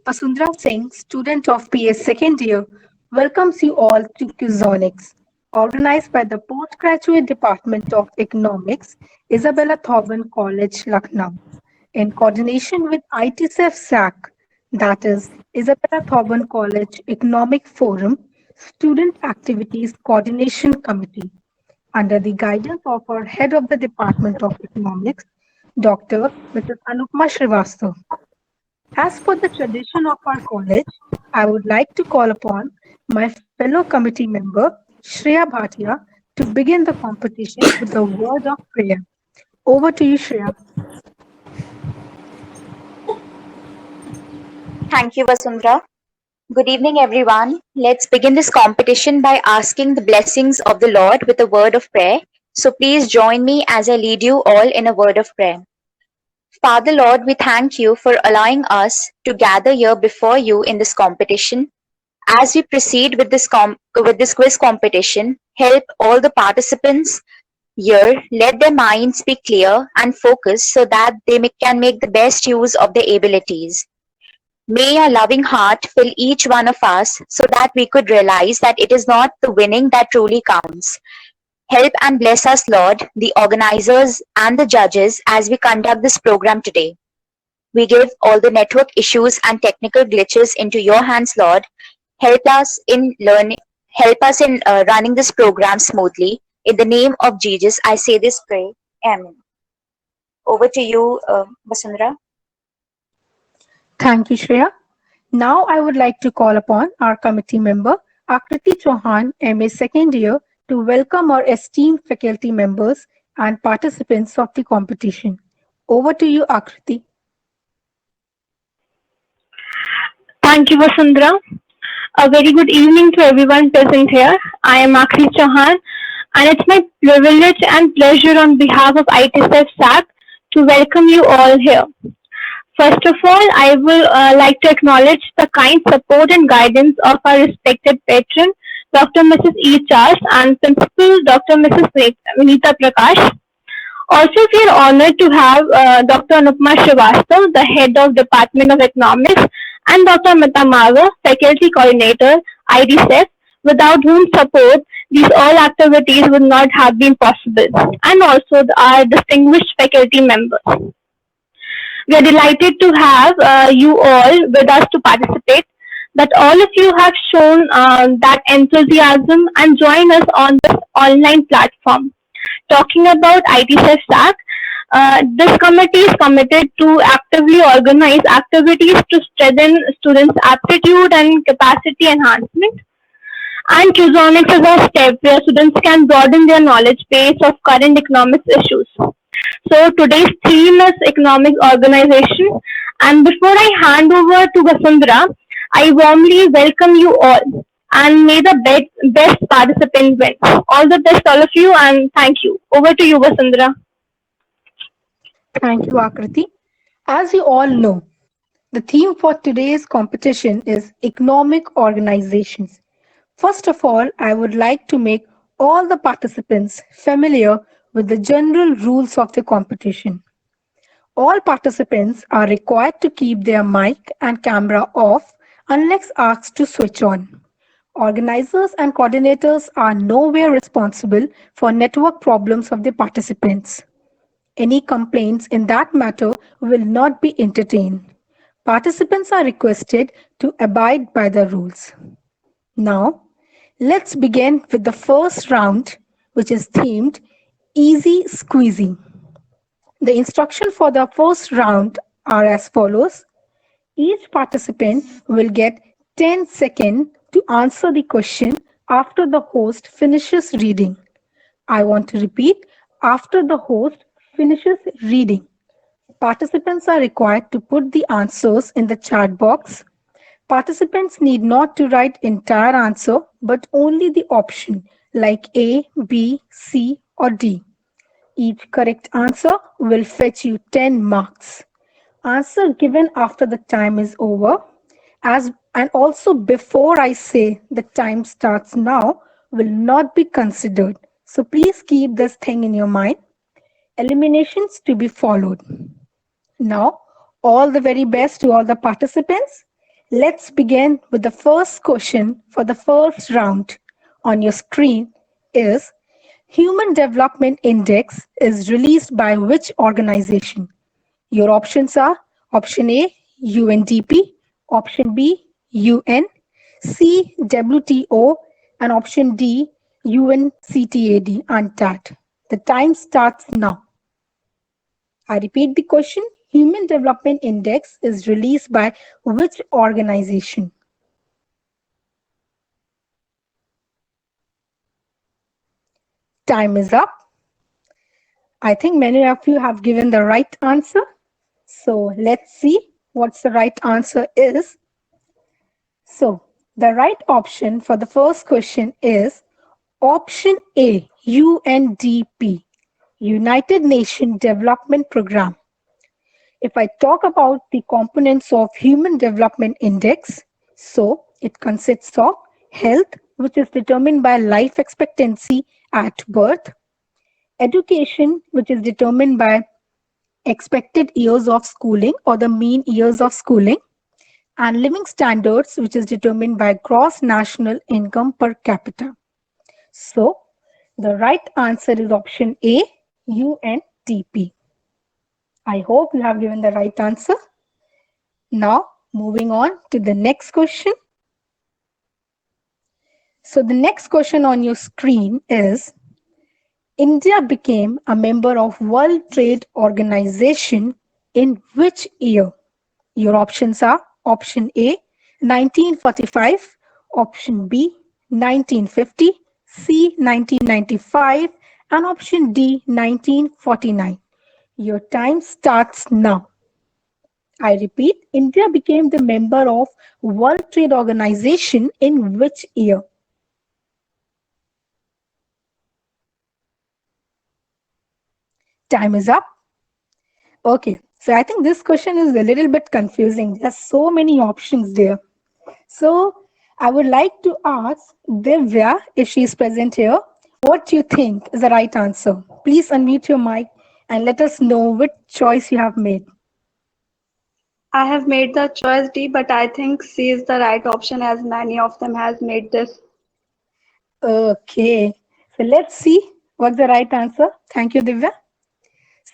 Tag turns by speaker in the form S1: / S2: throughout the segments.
S1: Vasundhara Singh, student of PS second year, welcomes you all to Quizonics, organized by the Postgraduate Department of Economics, Isabella Thoburn College, Lucknow, in coordination with ITSF SAC, that is Isabella Thoburn College Economic Forum Student Activities Coordination Committee, under the guidance of our head of the Department of Economics, Dr. Mrs. Anupma Srivastava. As per the tradition of our college, I would like to call upon my fellow committee member, Shreya Bhatia, to begin the competition with a word of prayer. Over to you, Shreya.
S2: Thank you, Vasundhara. Good evening, everyone. Let's begin this competition by asking the blessings of the Lord with a word of prayer. So please join me as I lead you all in a word of prayer. Father Lord, we thank you for allowing us to gather here before you in this competition. As we proceed with this quiz competition, help all the participants here, let their minds be clear and focused so that can make the best use of their abilities. May your loving heart fill each one of us so that we could realize that it is not the winning that truly counts. Help and bless us, Lord, the organizers and the judges as we conduct this program today. We give all the network issues and technical glitches into your hands, Lord. Help us in learning, help us in running this program smoothly. In the name of Jesus, I say this prayer. Amen. Over to you, Vasundhara.
S1: Thank you, Shreya. Now I would like to call upon our committee member, Akriti Chauhan, MA second year, to welcome our esteemed faculty members and participants of the competition. Over to you, Akriti.
S3: Thank you, Vasundhara. A very good evening to everyone present here. I am Akhri Chauhan, and it's my privilege and pleasure on behalf of ITSF SAC to welcome you all here. First of all, I will like to acknowledge the kind support and guidance of our respected patron, Dr. Mrs. E. Charles, and Principal Dr. Mrs. Vinita Prakash. Also, we are honored to have Dr. Anupma Srivastava, the head of Department of Economics, and Dr. Mita Maga, faculty coordinator, IDSEF, without whom support these all activities would not have been possible, and also our distinguished faculty members. We are delighted to have you all with us to participate, that all of you have shown that enthusiasm and join us on this online platform. Talking about ITSF SAC, this committee is committed to actively organize activities to strengthen students' aptitude and capacity enhancement. And Qzonics is a step where students can broaden their knowledge base of current economics issues. So today's theme is economic organization. And before I hand over to Vasundhara, I warmly welcome you all and may the best participant win. All the best, all of you, and thank you. Over to you, Vasundhara.
S1: Thank you, Akriti. As you all know, the theme for today's competition is economic organizations. First of all, I would like to make all the participants familiar with the general rules of the competition. All participants are required to keep their mic and camera off unless asked to switch on. Organizers and coordinators are nowhere responsible for network problems of the participants. Any complaints in that matter will not be entertained. Participants are requested to abide by the rules. Now, let's begin with the first round, which is themed Easy Squeezing. The instruction for the first round are as follows. Each participant will get 10 seconds to answer the question after the host finishes reading. I want to repeat, after the host finishes reading. Participants are required to put the answers in the chat box. Participants need not to write entire answer, but only the option like A, B, C, or D. Each correct answer will fetch you 10 marks. Answer given after the time is over, and also before I say the time starts now, will not be considered. So please keep this thing in your mind. Eliminations to be followed. Now, all the very best to all the participants. Let's begin with the first question for the first round. On your screen is Human Development Index is released by which organization? Your options are option A, UNDP, option B, UN, C, WTO, and option D, UNCTAD, UNTAD. The time starts now. I repeat the question. Human Development Index is released by which organization? Time is up. I think many of you have given the right answer. So let's see what's the right answer is. So the right option for the first question is option A, UNDP, United Nations Development Programme. If I talk about the components of Human Development Index, so it consists of health, which is determined by life expectancy at birth, education, which is determined by expected years of schooling or the mean years of schooling, and living standards, which is determined by gross national income per capita. So the right answer is option A, UNDP. I hope you have given the right answer. Now, moving on to the next question. So the next question on your screen is, India became a member of World Trade Organization in which year? Your options are option A, 1945, option B, 1950, C, 1995, and option D, 1949. Your time starts now. I repeat, India became the member of World Trade Organization in which year? Time is up. Okay, so I think this question is a little bit confusing. There's so many options there. So I would like to ask Divya, if she's present here, what do you think is the right answer? Please unmute your mic and let us know which choice you have made.
S4: I have made the choice D, but I think C is the right option as many of them has made this.
S1: Okay, so let's see what's the right answer. Thank you, Divya.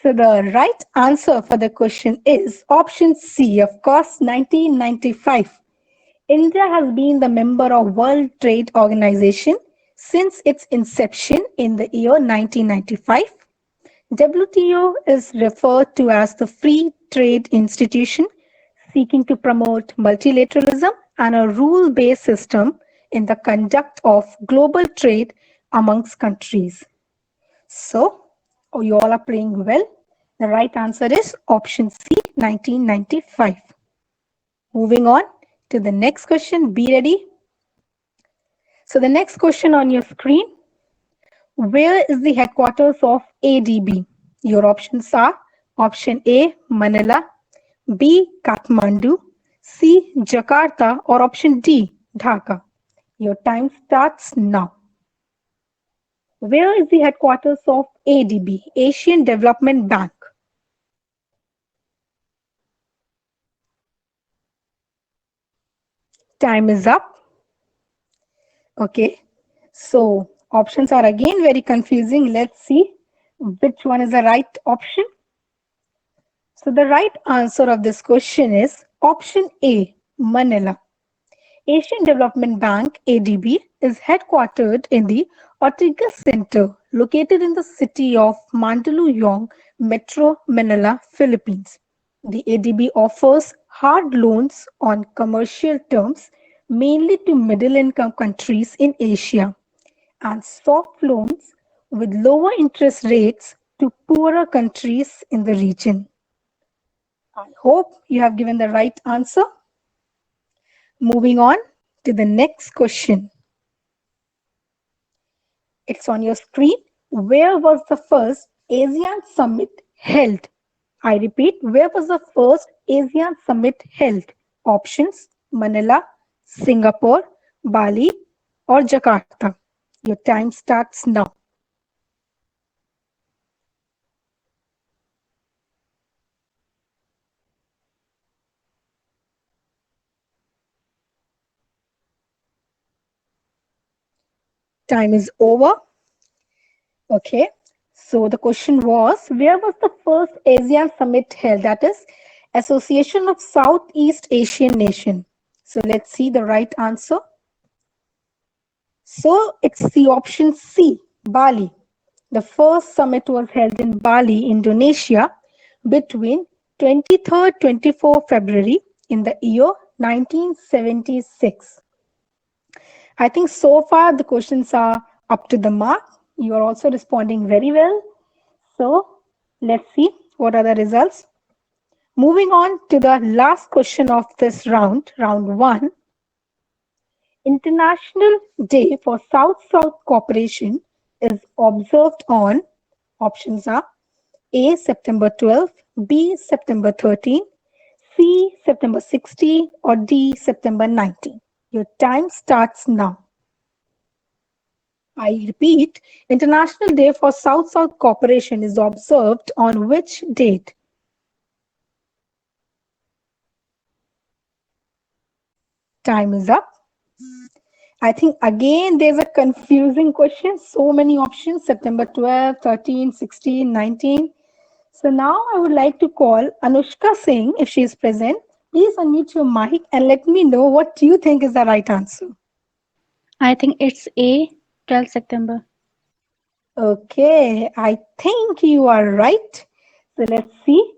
S1: So the right answer for the question is option C, of course, 1995. India has been the member of World Trade Organization since its inception in the year 1995. WTO is referred to as the Free Trade Institution, seeking to promote multilateralism and a rule-based system in the conduct of global trade amongst countries. So, you all are playing well. The right answer is option C, 1995. Moving on to the next question. Be ready. So the next question on your screen, where is the headquarters of ADB? Your options are option A, Manila, B, Kathmandu, C, Jakarta, or option D, Dhaka. Your time starts now. Where is the headquarters of ADB, Asian Development Bank? Time is up. Okay, so options are again very confusing. Let's see which one is the right option. So the right answer of this question is option A, Manila. Asian Development Bank, ADB, is headquartered in the Ortega Center, located in the city of Mandaluyong, Metro Manila, Philippines. The ADB offers hard loans on commercial terms, mainly to middle-income countries in Asia, and soft loans with lower interest rates to poorer countries in the region. I hope you have given the right answer. Moving on to the next question. It's on your screen. Where was the first ASEAN summit held? I repeat, where was the first ASEAN summit held? Options: Manila, Singapore, Bali, or Jakarta. Your time starts now. time is over. Okay. So the question was, where was the first ASEAN summit held? That is Association of Southeast Asian Nation. So let's see the right answer. So it's the option C, Bali. The first summit was held in Bali, Indonesia between 23rd 24 February in the year 1976. I think so far the questions are up to the mark. You are also responding very well. So let's see what are the results. Moving on to the last question of this round, round 1. International Day for South-South Cooperation is observed on, options are A, September 12, B, September 13, C, September 16, or D, September 19. Your time starts now. I repeat, International Day for South-South Cooperation is observed on which date? Time is up. I think again there's a confusing question. So many options, September 12, 13, 16, 19. So now I would like to call Anushka Singh, if she is present. Please unmute your mic and let me know what you think is the right answer.
S5: I think it's A, 12 September.
S1: Okay, I think you are right. So let's see.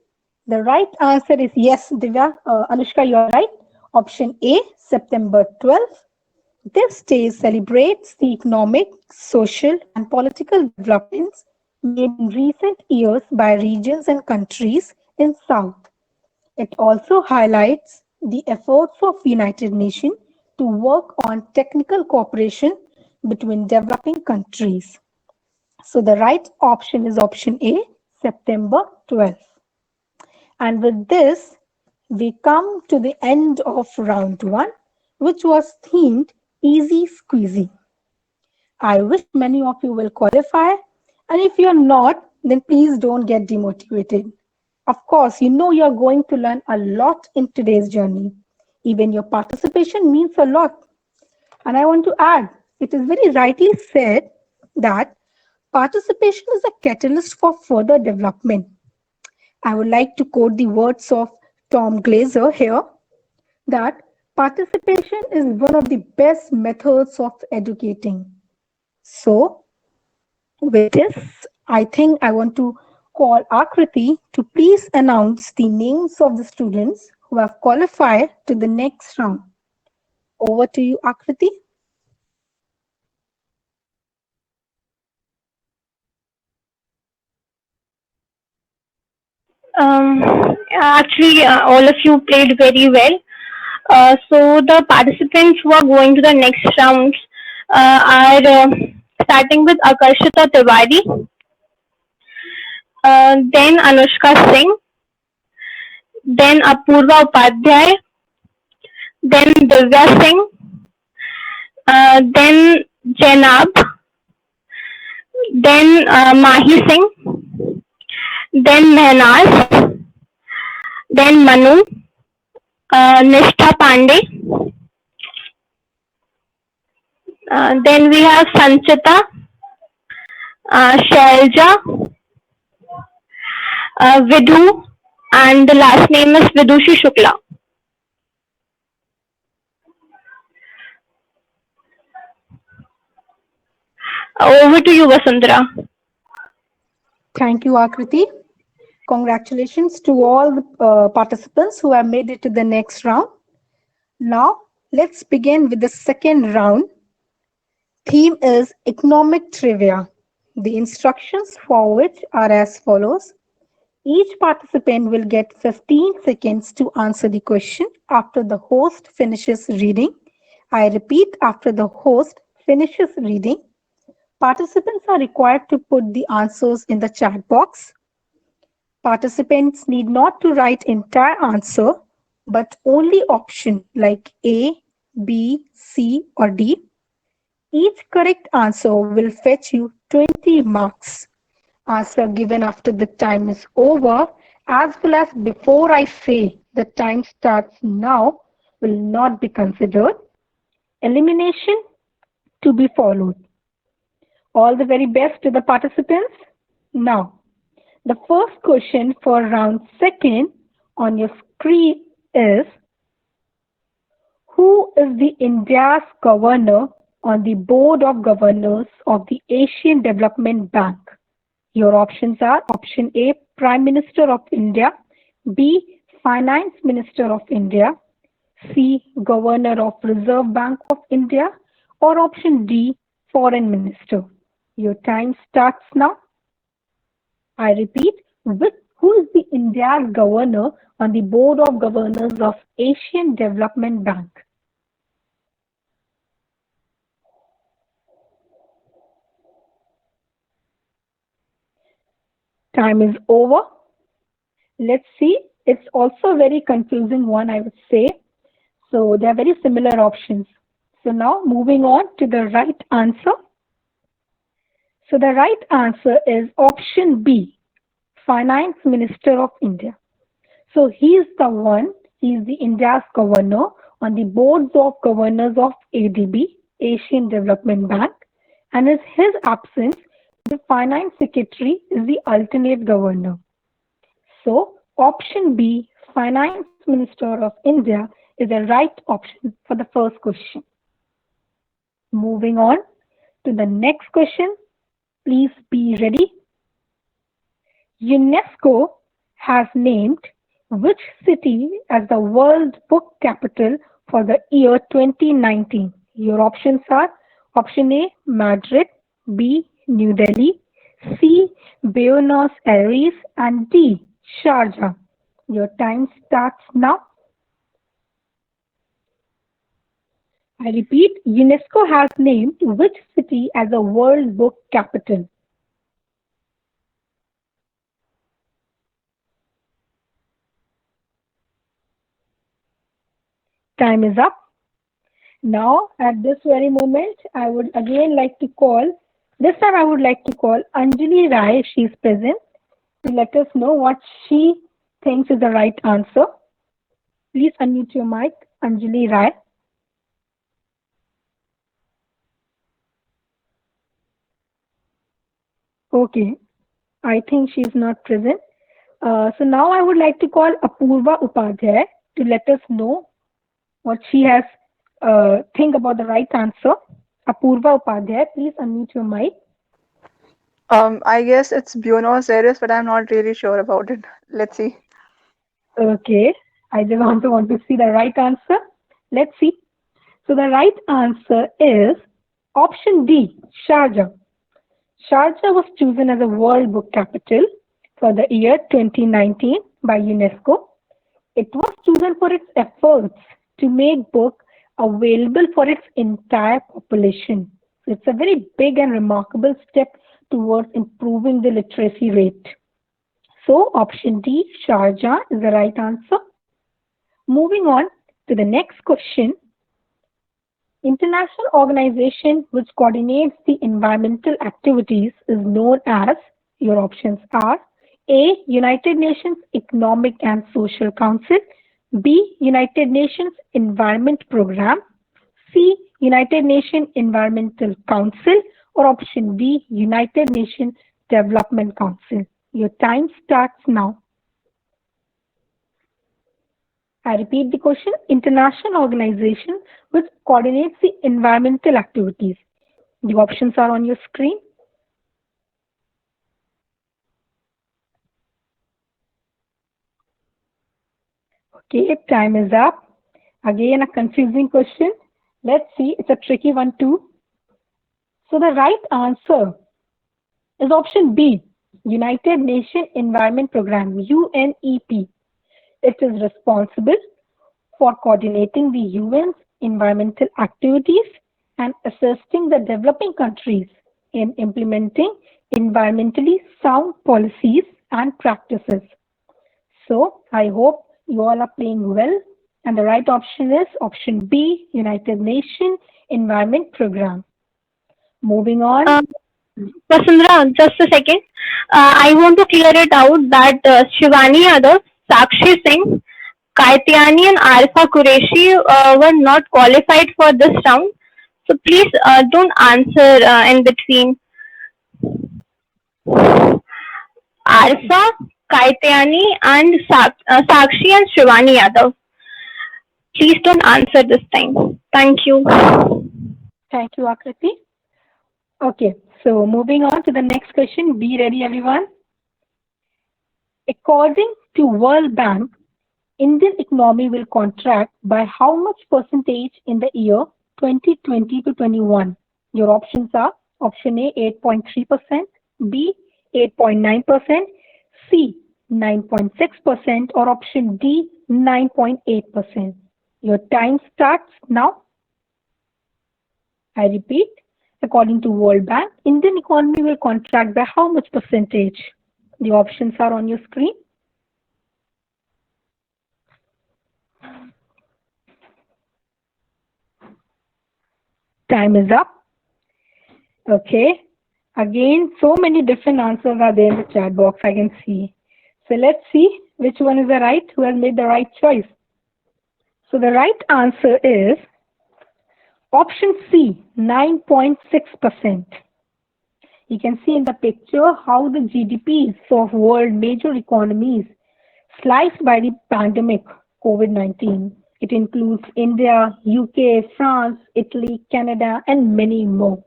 S1: The right answer is yes, Divya. Anushka, you are right. Option A, September 12th. This day celebrates the economic, social, and political developments made in recent years by regions and countries in South. It also highlights the efforts of United Nations to work on technical cooperation between developing countries. So the right option is option A, September 12th. And with this, we come to the end of round 1, which was themed Easy Squeezy. I wish many of you will qualify, and if you're not, then please don't get demotivated. Of course, you know you're going to learn a lot in today's journey. Even your participation means a lot. And I want to add, it is very rightly said that participation is a catalyst for further development. I would like to quote the words of Tom Glazer here, that participation is one of the best methods of educating. So, with this, I think I want to call Akriti to please announce the names of the students who have qualified to the next round. Over to you, Akriti.
S3: Actually, all of you played very well. So the participants who are going to the next rounds are starting with Akarshita Tiwari, then Anushka Singh, then Apurva Upadhyay, then Divya Singh, then Janab, then Mahi Singh, then Mehnaz, then Manu, Nishtha Pandey, then we have Sanchita, Shailja, Vidhu, and the last name is Vidushi Shukla. Over to you, Vasundhara.
S1: Thank you, Akriti. Congratulations to all the participants who have made it to the next round. Now, let's begin with the second round. Theme is economic trivia. The instructions for which are as follows. Each participant will get 15 seconds to answer the question after the host finishes reading. I repeat, after the host finishes reading, participants are required to put the answers in the chat box. Participants need not to write entire answer, but only option like A, B, C, or D. Each correct answer will fetch you 20 marks. Answer given after the time is over, as well as before I say the time starts now, will not be considered. Elimination to be followed. All the very best to the participants. Now, the first question for round second on your screen is, who is the India's governor on the Board of Governors of the Asian Development Bank? Your options are option A, Prime Minister of India, B, Finance Minister of India, C, Governor of Reserve Bank of India, or option D, Foreign Minister. Your time starts now. I repeat, who is the India's governor on the Board of Governors of Asian Development Bank? Time is over. Let's see. It's also a very confusing one, I would say. So they are very similar options. So now moving on to the right answer. So the right answer is option B, Finance Minister of India. So he is the India's governor on the boards of governors of ADB, Asian Development Bank, and in his absence, the finance secretary is the alternate governor. So option B, Finance Minister of India, is the right option for the first question. Moving on to the next question. Please be ready. UNESCO has named which city as the World Book Capital for the year 2019? Your options are option A, Madrid, B, New Delhi, C, Buenos Aires, and D, Sharjah. Your time starts now. I repeat, UNESCO has named which city as a World Book Capital? Time is up. Now, at this very moment, I would again like to call, this time I would like to call Anjali Rai, if she is present, to let us know what she thinks is the right answer. Please unmute your mic, Anjali Rai. Okay, I think she is not present. So now I would like to call Apurva Upadhyay to let us know what she has think about the right answer. Apurva Upadhyay, please unmute your mic.
S6: I guess it's Buenos Aires, but I'm not really sure about it. Let's see.
S1: Okay, I just want to see the right answer. Let's see. So the right answer is option D, Sharjah. Sharjah was chosen as a World Book Capital for the year 2019 by UNESCO. It was chosen for its efforts to make book available for its entire population. So it's a very big and remarkable step towards improving the literacy rate. So option D, Sharjah, is the right answer. Moving on to the next question. International organization which coordinates the environmental activities is known as, your options are A, United Nations Economic and Social Council, B, United Nations Environment Programme, C, United Nations Environmental Council, or option D, United Nations Development Council. Your time starts now. I repeat the question, international organization which coordinates the environmental activities. The options are on your screen. Okay, time is up. Again, a confusing question. Let's see, it's a tricky one too. So the right answer is option B, United Nations Environment Programme, UNEP. It is responsible for coordinating the UN's environmental activities and assisting the developing countries in implementing environmentally sound policies and practices. So I hope you all are playing well, and the right option is option B, United Nations Environment Programme. Moving on.
S3: Vasundhara, just a second. I want to clear it out that Shivani Yadav, Sakshi Singh, Kaitiani and Arfa Qureshi were not qualified for this round. So please don't answer in between. Arfa, Kaitayani, and Sakshi and Shivani Yadav. Please don't answer this time. Thank you.
S1: Thank you, Akriti. Okay, so moving on to the next question. Be ready, everyone. According to World Bank, Indian economy will contract by how much percentage in the year 2020 to 21? Your options are option A 8.3%, B 8.9%, C 9.6%, or option D 9.8%. Your time starts now. I repeat, according to World Bank, Indian economy will contract by how much percentage? The options are on your screen. Time is up. Okay. Again, so many different answers are there in the chat box, I can see. So let's see which one is the right, who has made the right choice. So the right answer is option C, 9.6%. You can see in the picture how the GDPs of world major economies sliced by the pandemic COVID-19. It includes India, UK, France, Italy, Canada, and many more.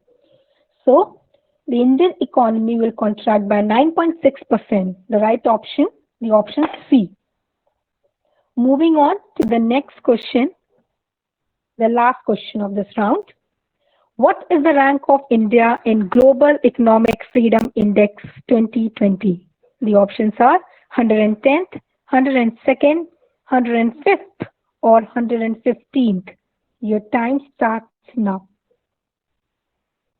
S1: So the Indian economy will contract by 9.6%. The right option, the option C. Moving on to the next question, the last question of this round. What is the rank of India in Global Economic Freedom Index 2020? The options are 110th, 102nd, 105th, or 115th. Your time starts now.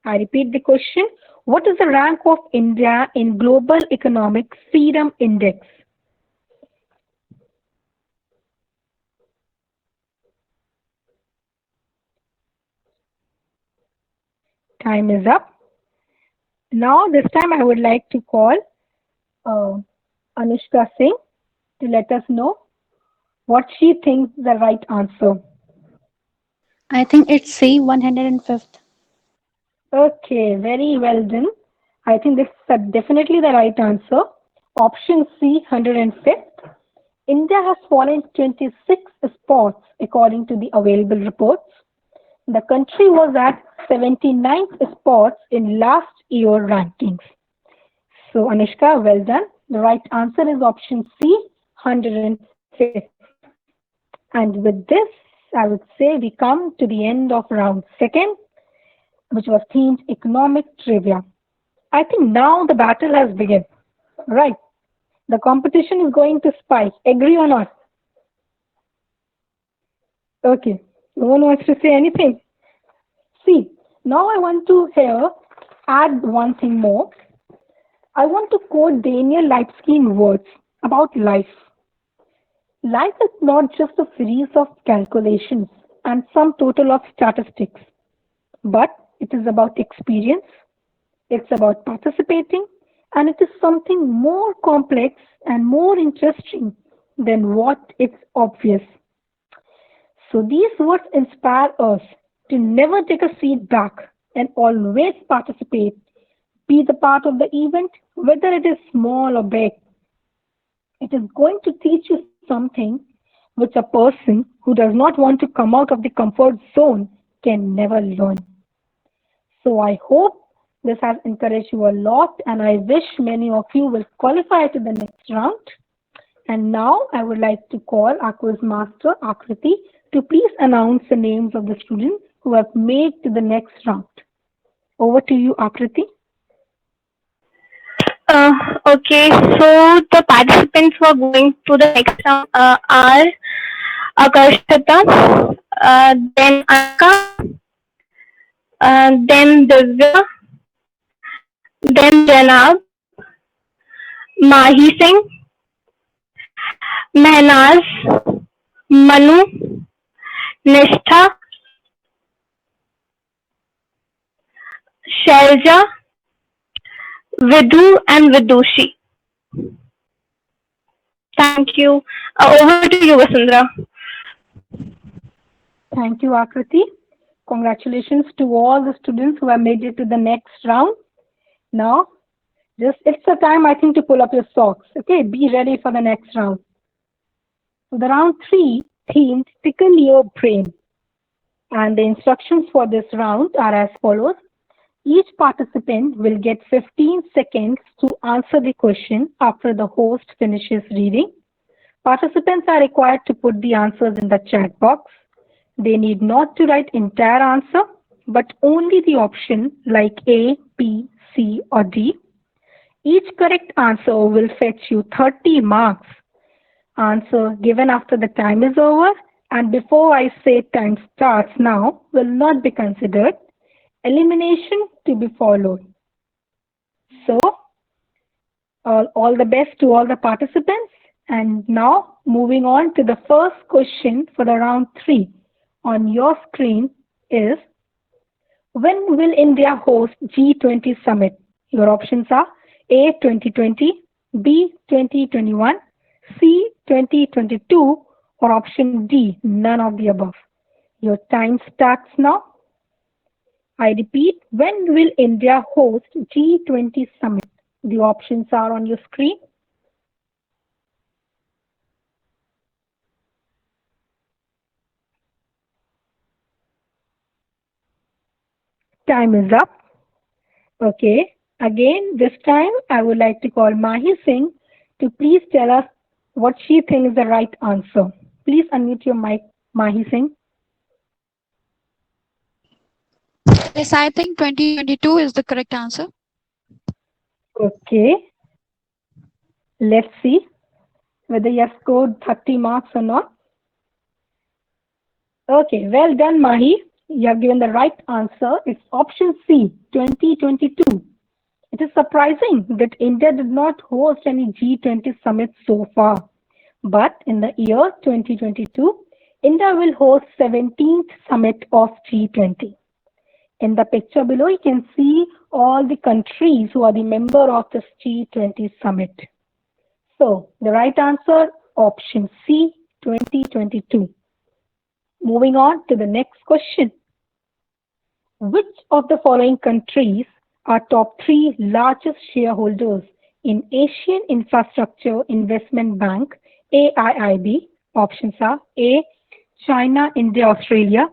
S1: I repeat the question. What is the rank of India in Global Economic Freedom Index? Time is up. Now, this time I would like to call Anushka Singh to let us know what she thinks the right answer.
S5: I think it's C, 105th.
S1: Okay, very well done. I think this is definitely the right answer. Option C, 105th. India has fallen 26 spots according to the available reports. The country was at 79th spots in last year rankings. So Anushka, well done. The right answer is option C, 105th. And with this, I would say we come to the end of round second, which was themed economic trivia. I think now the battle has begun. Right. The competition is going to spike. Agree or not? Okay. No one wants to say anything. See, now I want to add one thing more. I want to quote Daniel Lipskin words about life. Life is not just a series of calculations and some total of statistics, but it is about experience, it's about participating, and it is something more complex and more interesting than what is obvious. So these words inspire us to never take a seat back and always participate, be the part of the event, whether it is small or big. It is going to teach you something which a person who does not want to come out of the comfort zone can never learn. So I hope this has encouraged you a lot, and I wish many of you will qualify to the next round. And now I would like to call our quiz master, Akriti, to please announce the names of the students who have made to the next round. Over to you, Akriti.
S3: Okay, so the participants who are going to the next round are Akarshita, then Anka, then Divya, then Janab, Mahi Singh, Mehnaz, Manu, Nishtha, Shailja, Vidhu, and Vidushi. Thank you. Over to you, Vasundhara.
S1: Thank you, Akriti. Congratulations to all the students who have made it to the next round. Now, It's the time, I think, to pull up your socks. Okay, be ready for the next round. So the round 3 themed Tickle Your Brain. And the instructions for this round are as follows. Each participant will get 15 seconds to answer the question after the host finishes reading. Participants are required to put the answers in the chat box. They need not to write entire answer, but only the option like A, B, C, or D. Each correct answer will fetch you 30 marks. Answer given after the time is over and before I say time starts now will not be considered. Elimination to be followed. So, all the best to all the participants. And now, moving on to the first question for the round 3 on your screen is, when will India host G20 summit? Your options are A, 2020, B, 2021, C, 2022, or option D, none of the above. Your time starts now. I repeat, when will India host G20 summit? The options are on your screen. Time is up. Okay. Again, this time I would like to call Mahi Singh to please tell us what she thinks is the right answer. Please unmute your mic, Mahi Singh.
S5: Yes, I think 2022 is the correct answer.
S1: Okay. Let's see whether you have scored 30 marks or not. Okay, well done, Mahi. You have given the right answer. It's option C, 2022. It is surprising that India did not host any G20 summit so far. But in the year 2022, India will host 17th summit of G20. In the picture below, you can see all the countries who are the member of this G20 summit. So the right answer, option C, 2022. Moving on to the next question. Which of the following countries are top 3 largest shareholders in Asian Infrastructure Investment Bank, AIIB? Options are A, China, India, Australia,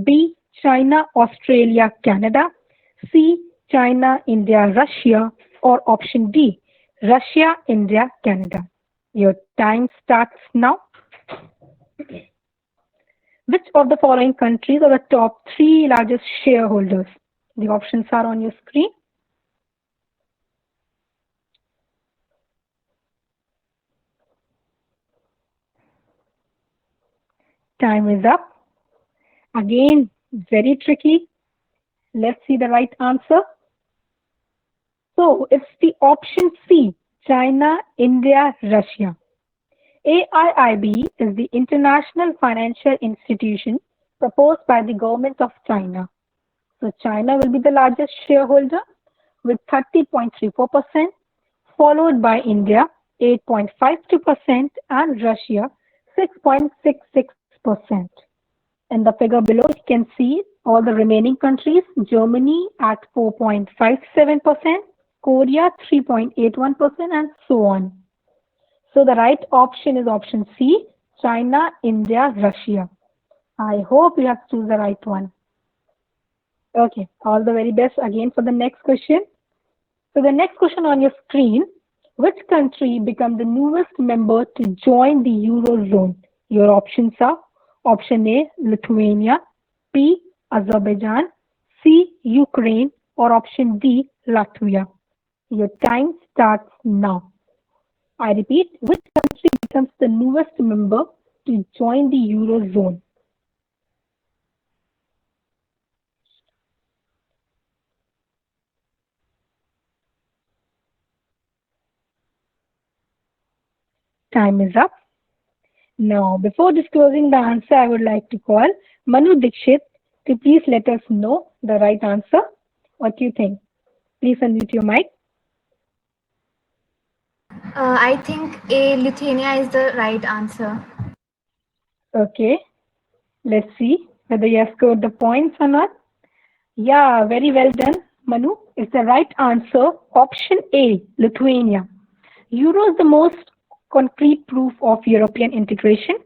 S1: B, China, Australia, Canada, C, China, India, Russia, or option D, Russia, India, Canada. Your time starts now. Which of the following countries are the top 3 largest shareholders? The options are on your screen. Time is up. Again, very tricky. Let's see the right answer. So it's the option C, China, India, Russia. AIIB is the international financial institution proposed by the government of China. So China will be the largest shareholder with 30.34%, followed by India 8.52% and Russia 6.66%. In the figure below, you can see all the remaining countries. Germany at 4.57%, Korea 3.81%, and so on. So the right option is option C, China, India, Russia. I hope you have chosen the right one. Okay, all the very best again for the next question. So the next question on your screen, which country became the newest member to join the Eurozone? Your options are option A, Lithuania, B, Azerbaijan, C, Ukraine, or option D, Latvia. Your time starts now. I repeat, which country becomes the newest member to join the Eurozone? Time is up. Now, before disclosing the answer, I would like to call Manu Dixit to please let us know the right answer. What do you think? Please unmute your mic.
S7: I think A, Lithuania is the right answer.
S1: Okay. Let's see whether you have scored the points or not. Yeah, very well done. Manu, is the right answer option A, Lithuania. Euro is the most concrete proof of European integration,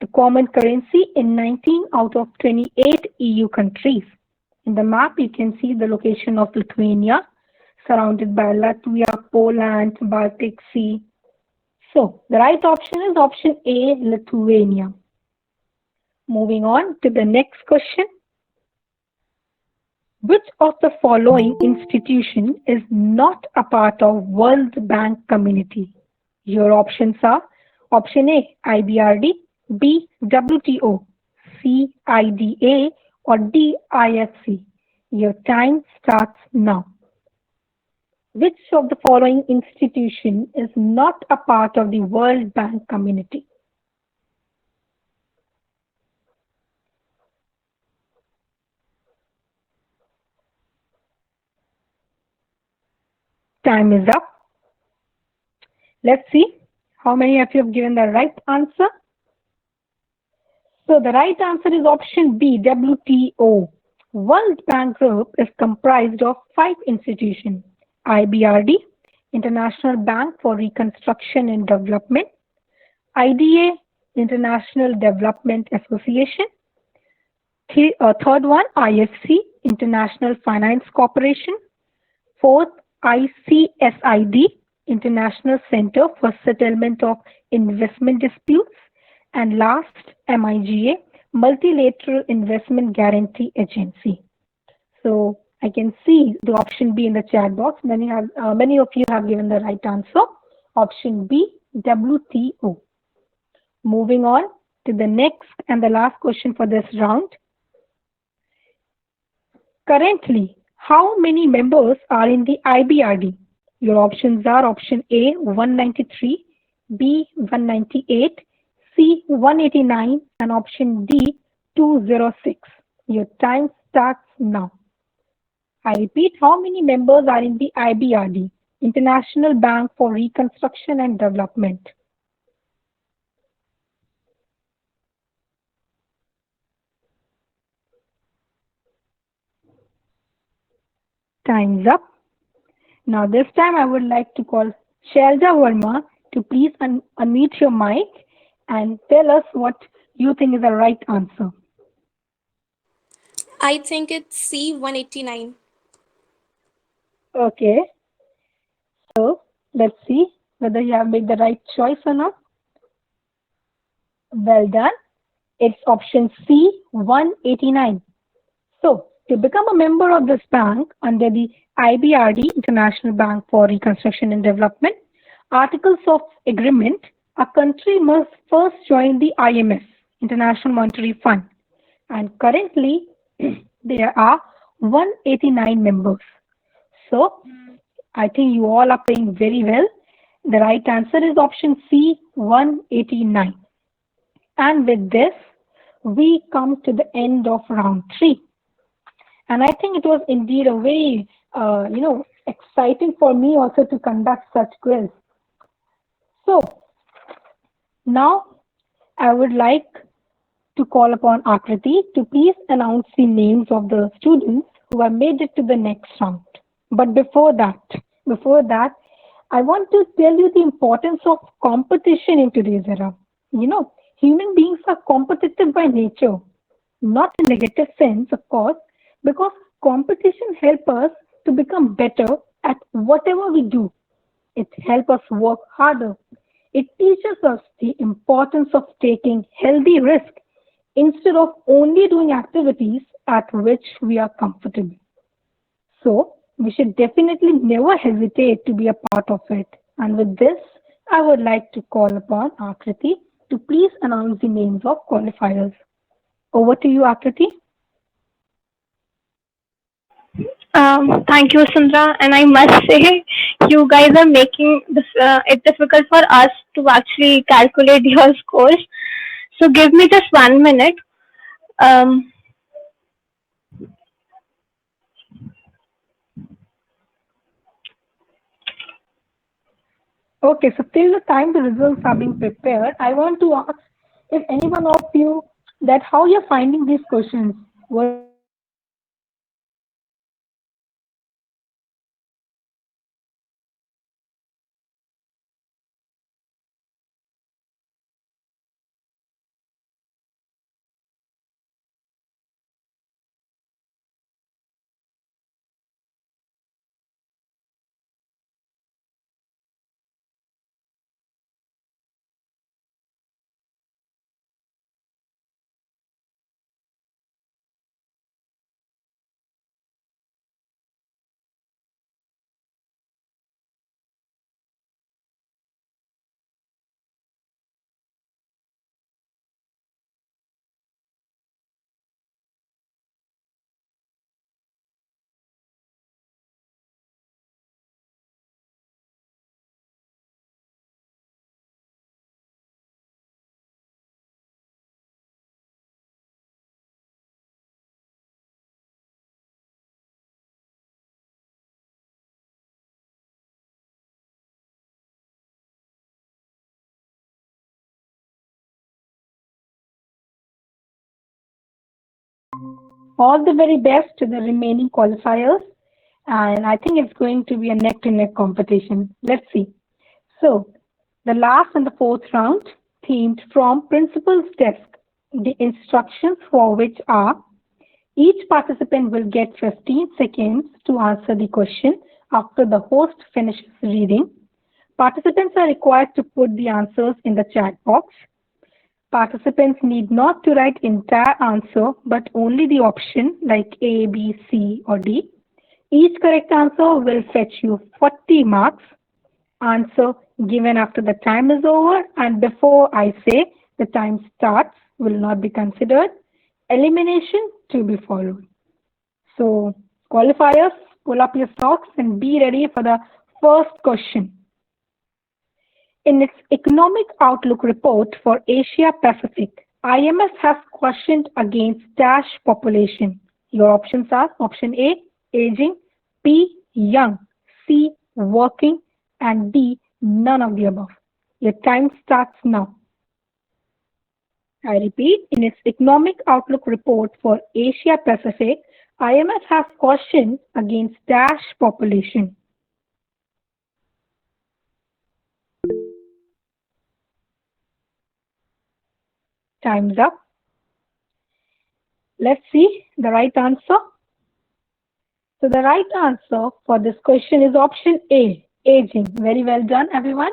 S1: the common currency in 19 out of 28 EU countries. In the map, you can see the location of Lithuania, surrounded by Latvia, Poland, Baltic Sea. So, the right option is option A, Lithuania. Moving on to the next question. Which of the following institution is not a part of World Bank community? Your options are option A, IBRD, B, WTO, C, IDA, or D, IFC. Your time starts now. Which of the following institution is not a part of the World Bank community? Time is up. Let's see how many of you have given the right answer. So the right answer is option B, WTO. World Bank Group is comprised of 5 institutions: IBRD, International Bank for Reconstruction and Development; IDA, International Development Association; third one, IFC, International Finance Corporation; fourth, ICSID, International Center for Settlement of Investment Disputes; and last, MIGA, Multilateral Investment Guarantee Agency. So I can see the option B in the chat box. Many of you have given the right answer. Option B, WTO. Moving on to the next and the last question for this round. Currently, how many members are in the IBRD? Your options are option A, 193, B, 198, C, 189, and option D, 206. Your time starts now. I repeat, how many members are in the IBRD, International Bank for Reconstruction and Development? Time's up. Now this time I would like to call Shailja Verma to please unmute your mic and tell us what you think is the right answer.
S8: I think it's C, 189.
S1: Okay. So let's see whether you have made the right choice or not. Well done. It's option C, 189. So to become a member of this bank under the IBRD, International Bank for Reconstruction and Development, Articles of Agreement, a country must first join the IMF, International Monetary Fund, and currently there are 189 members. So I think you all are playing very well. The right answer is option C, 189. And with this, we come to the end of round 3. And I think it was indeed a very, exciting for me also to conduct such quiz. So now I would like to call upon Akriti to please announce the names of the students who have made it to the next round. But before that, I want to tell you the importance of competition in today's era. Human beings are competitive by nature, not in a negative sense, of course, because competition helps us to become better at whatever we do. It helps us work harder. It teaches us the importance of taking healthy risk instead of only doing activities at which we are comfortable. So we should definitely never hesitate to be a part of it. And with this, I would like to call upon Akriti to please announce the names of qualifiers. Over to you, Akriti.
S3: Thank you, Sundra. And I must say, you guys are making this, it difficult for us to actually calculate your scores. So give me just 1 minute.
S1: Okay, so till the time the results are being prepared, I want to ask if any one of you that how you're finding these questions. All the very best to the remaining qualifiers. And I think it's going to be a neck to neck competition. Let's see. So, the last and the fourth round, themed from Principal's Desk. The instructions for which are each participant will get 15 seconds to answer the question after the host finishes reading. Participants are required to put the answers in the chat box. Participants need not to write entire answer, but only the option like A, B, C, or D. Each correct answer will fetch you 40 marks. Answer given after the time is over and before I say the time starts will not be considered. Elimination to be followed. So, qualifiers, pull up your socks and be ready for the first question. In its Economic Outlook report for Asia Pacific, IMF has questioned against dash population. Your options are option A, aging, B, young, C, working, and D, none of the above. Your time starts now. I repeat, in its Economic Outlook report for Asia Pacific, IMF has cautioned against dash population. Time's up. Let's see the right answer. So the right answer for this question is option A, aging. Very well done, everyone.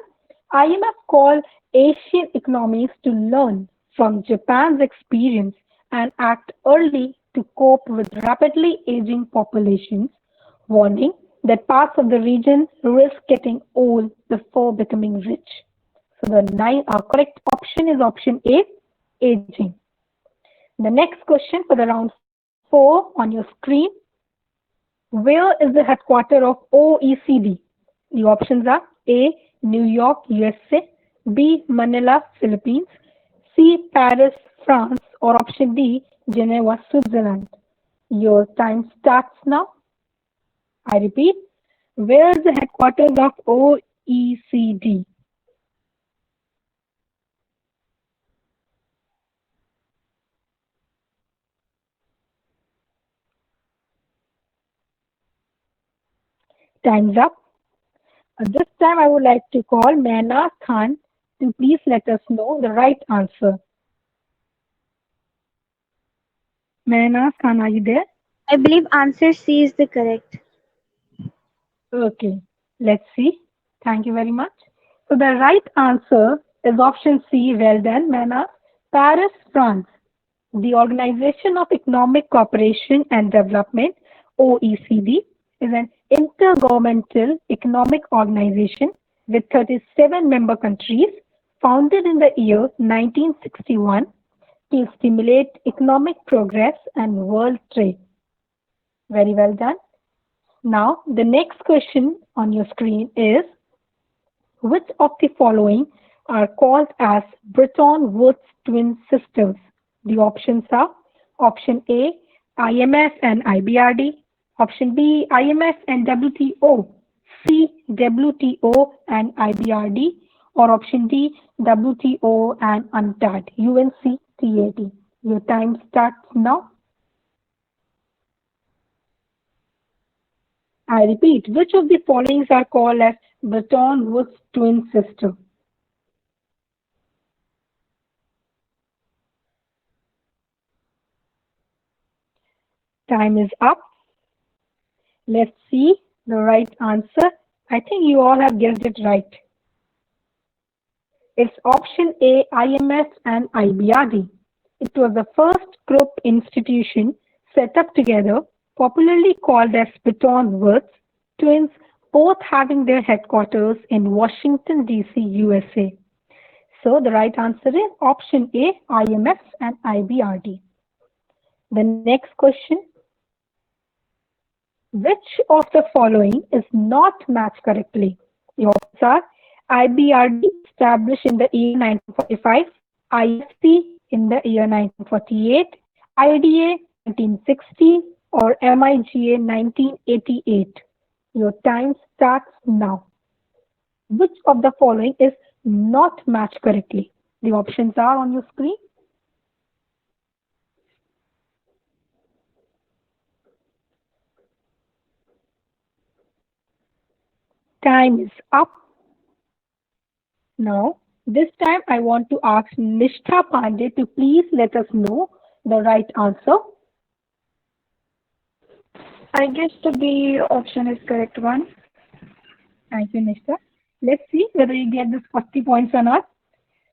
S1: IMF called Asian economies to learn from Japan's experience and act early to cope with rapidly aging populations, warning that parts of the region risk getting old before becoming rich. So the correct option is option A, aging. The next question for the round 4 on your screen. Where is the headquarters of OECD? The options are A, New York, USA, B, Manila, Philippines, C, Paris, France, or option D, Geneva, Switzerland. Your time starts now. I repeat, where is the headquarters of OECD? Time's up. This time I would like to call Mehnaz Khan to please let us know the right answer. Mehnaz Khan, are you there?
S3: I believe answer C is the correct.
S1: Okay, let's see. Thank you very much. So the right answer is option C. Well done, Mehnaz. Paris, France. The Organization of Economic Cooperation and Development, OECD, is an intergovernmental economic organization with 37 member countries, founded in the year 1961 to stimulate economic progress and world trade. Very well done. Now, the next question on your screen is, which of the following are called as Bretton Woods twin sisters? The options are option A, IMF and IBRD, option B, IMF and WTO, C, WTO and IBRD, or option D, WTO and UNCTAD, UNCTAD. Your time starts now. I repeat, which of the following are called as Bretton Woods twin sister? Time is up. Let's see the right answer. I think you all have guessed it right. It's option A, IMF and IBRD. It was the first group institution set up together, popularly called as Bretton Woods twins, both having their headquarters in Washington, D.C., USA. So the right answer is option A, IMF and IBRD. The next question. Which of the following is not matched correctly? The options are IBRD established in the year 1945, IFC in the year 1948, IDA 1960, or MIGA 1988. Your time starts now. Which of the following is not matched correctly? The options are on your screen. Time is up. Now, this time I want to ask Nishtha Pandey to please let us know the right answer.
S4: I guess the B option is correct one.
S1: Thank you, Nishtha. Let's see whether you get this 40 points or not.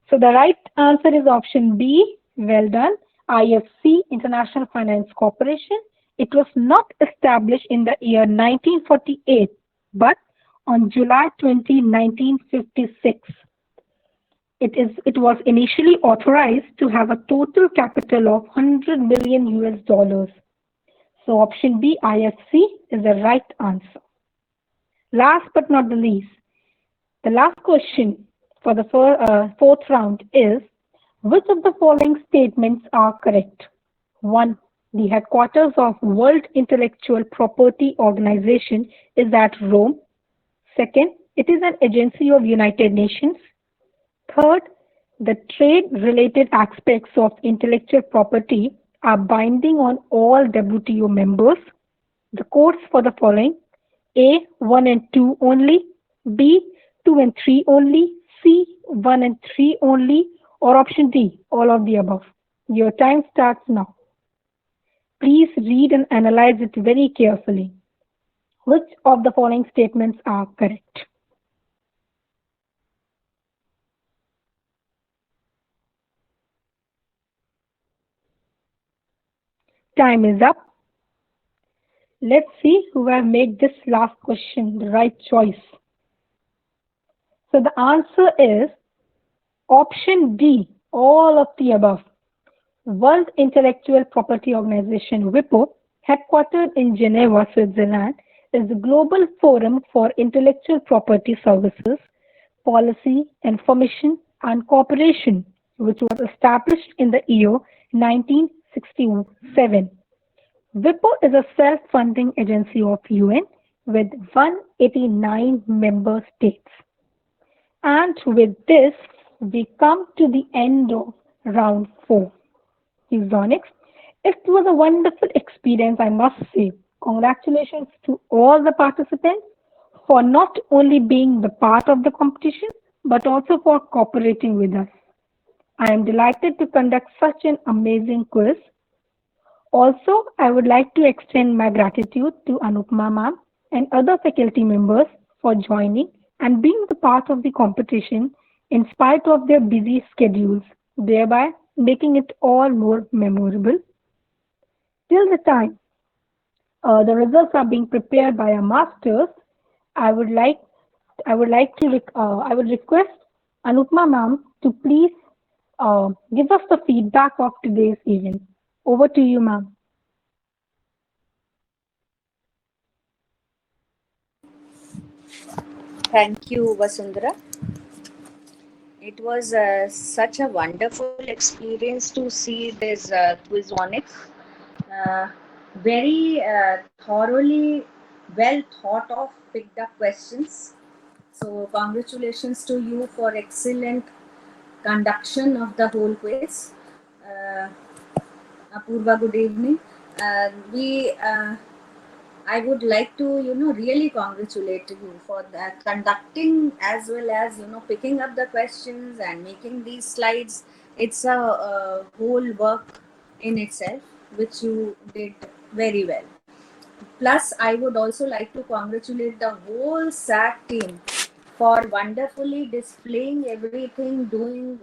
S1: So the right answer is option B. Well done. IFC, International Finance Corporation. It was not established in the year 1948, but on July 20, 1956. It was initially authorized to have a total capital of 100 million US dollars. So option B, IFC, is the right answer. Last but not the least, the last question for the fourth round is, which of the following statements are correct? 1. The headquarters of World Intellectual Property Organization is at Rome. Second, it is an agency of United Nations. Third, the trade-related aspects of intellectual property are binding on all WTO members. The codes for the following: A, 1 and 2 only; B, 2 and 3 only; C, 1 and 3 only; or option D, all of the above. Your time starts now. Please read and analyze it very carefully. Which of the following statements are correct? Time is up. Let's see who have made this last question the right choice. So the answer is option D, all of the above. World Intellectual Property Organization, WIPO, headquartered in Geneva, Switzerland, is the global forum for intellectual property services, policy, information, and cooperation, which was established in the year 1967. WIPO is a self-funding agency of UN with 189 member states. And with this, we come to the end of round 4. Euxonics. It was a wonderful experience, I must say. Congratulations to all the participants for not only being the part of the competition, but also for cooperating with us. I am delighted to conduct such an amazing quiz. Also, I would like to extend my gratitude to Anupma ma'am and other faculty members for joining and being the part of the competition in spite of their busy schedules, thereby making it all more memorable. Till the time the results are being prepared by our masters, I would like I would request Anupma ma'am to please give us the feedback of today's event. Over to you, ma'am.
S9: Thank you, Vasundhara. It was such a wonderful experience to see this Quizonics. Very thoroughly, well thought of, picked up questions. So, congratulations to you for excellent conduction of the whole quiz. Apurva, good evening. I would like to, really congratulate you for that conducting as well as, picking up the questions and making these slides. It's a whole work in itself, which you did very well. Plus, I would also like to congratulate the whole SAT team for wonderfully displaying everything, doing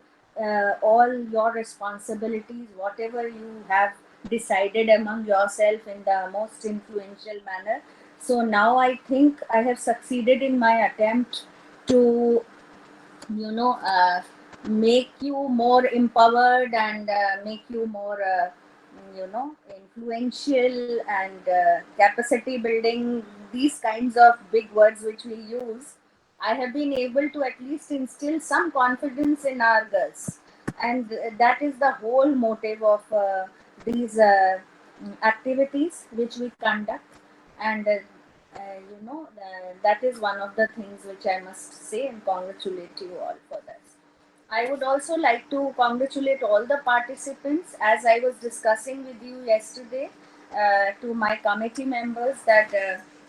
S9: all your responsibilities, whatever you have decided among yourself in the most influential manner. So now I think I have succeeded in my attempt to, make you more empowered and make you more, influential and capacity building, these kinds of big words which we use. I have been able to at least instill some confidence in our girls. And that is the whole motive of these activities which we conduct. And, that is one of the things which I must say and congratulate you all for that. I would also like to congratulate all the participants, as I was discussing with you yesterday, to my committee members, that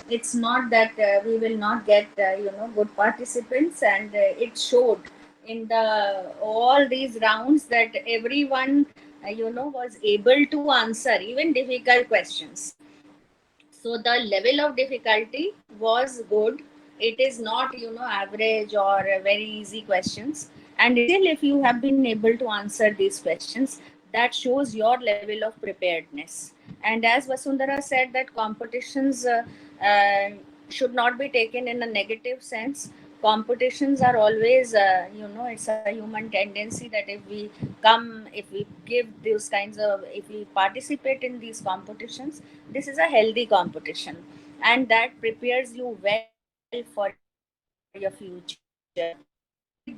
S9: it's not that we will not get good participants, and it showed in the all these rounds that everyone was able to answer even difficult questions. So the level of difficulty was good. It is not average or very easy questions, and still if you have been able to answer these questions, that shows your level of preparedness. And as Vasundhara said, that competitions uh, should not be taken in a negative sense. Competitions are always it's a human tendency that if we give those kinds of, if we participate in these competitions, this is a healthy competition, and that prepares you well for your future. So